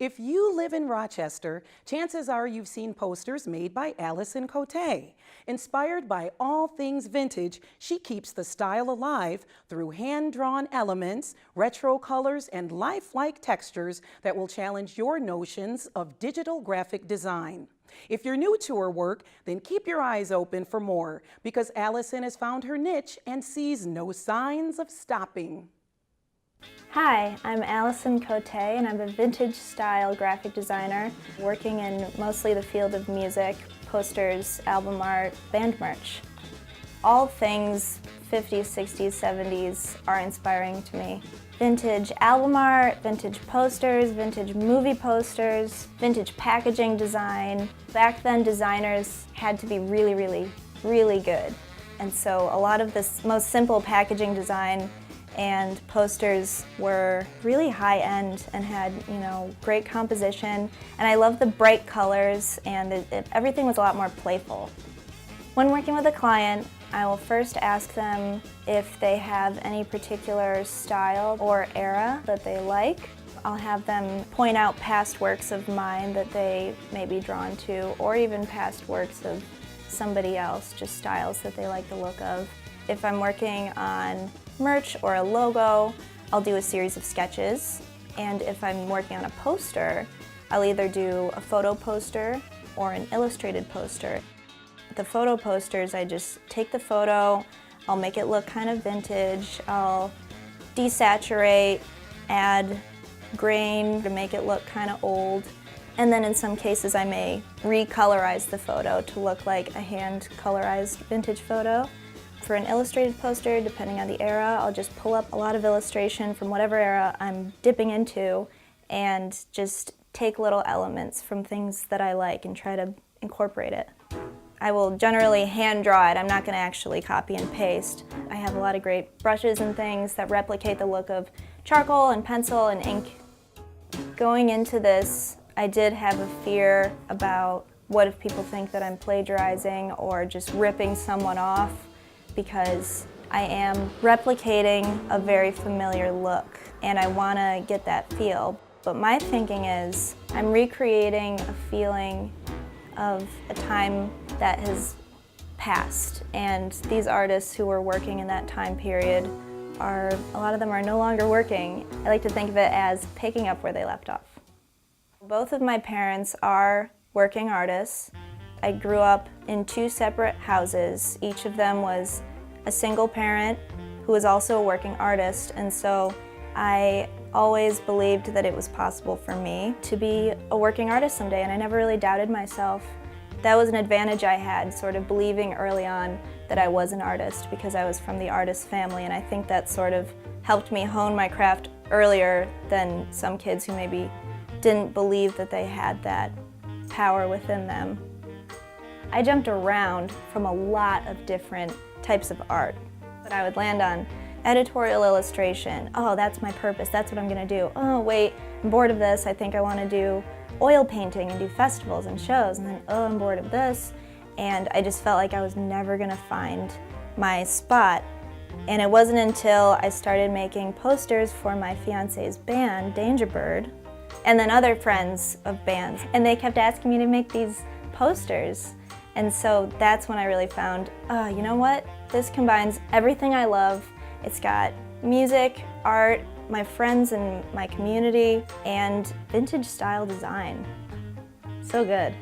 If you live in Rochester, chances are you've seen posters made by Allison Cote. Inspired by all things vintage, she keeps the style alive through hand-drawn elements, retro colors, and lifelike textures that will challenge your notions of digital graphic design. If you're new to her work, then keep your eyes open for more, because Allison has found her niche and sees no signs of stopping. Hi, I'm Allison Cote and I'm a vintage style graphic designer working in mostly the field of music, posters, album art, band merch. All things 50s, 60s, 70s are inspiring to me. Vintage album art, vintage posters, vintage movie posters, vintage packaging design. Back then designers had to be really good. And so a lot of this most simple packaging design and posters were really high-end and had, great composition. And I love the bright colors, and everything was a lot more playful. When working with a client, I will first ask them if they have any particular style or era that they like. I'll have them point out past works of mine that they may be drawn to, or even past works of somebody else, just styles that they like the look of. If I'm working on merch or a logo, I'll do a series of sketches. And if I'm working on a poster, I'll either do a photo poster or an illustrated poster. The photo posters, I just take the photo, I'll make it look kind of vintage, I'll desaturate, add grain to make it look kind of old. And then in some cases I may recolorize the photo to look like a hand-colorized vintage photo. For an illustrated poster, depending on the era, I'll just pull up a lot of illustration from whatever era I'm dipping into and just take little elements from things that I like and try to incorporate it. I will generally hand draw it. I'm not going to actually copy and paste. I have a lot of great brushes and things that replicate the look of charcoal and pencil and ink. Going into this, I did have a fear about what if people think that I'm plagiarizing or just ripping someone off, because I am replicating a very familiar look and I want to get that feel. But my thinking is I'm recreating a feeling of a time that has passed, and these artists who were working in that time period a lot of them are no longer working. I like to think of it as picking up where they left off. Both of my parents are working artists. I grew up in two separate houses. Each of them was a single parent who was also a working artist, and so I always believed that it was possible for me to be a working artist someday, and I never really doubted myself. That was an advantage I had, sort of believing early on that I was an artist because I was from the artist family, and I think that sort of helped me hone my craft earlier than some kids who maybe didn't believe that they had that power within them. I jumped around from a lot of different types of art. But I would land on editorial illustration. Oh, that's my purpose, that's what I'm gonna do. Oh wait, I'm bored of this, I think I wanna do oil painting and do festivals and shows. And then, oh, I'm bored of this. And I just felt like I was never gonna find my spot. And it wasn't until I started making posters for my fiance's band, Dangerbird, and then other friends of bands. And they kept asking me to make these posters. And so that's when I really found, oh, you know what? This combines everything I love. It's got music, art, my friends and my community, and vintage style design. So good.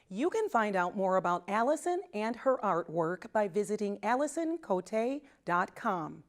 You can find out more about Allison and her artwork by visiting AllisonCote.com.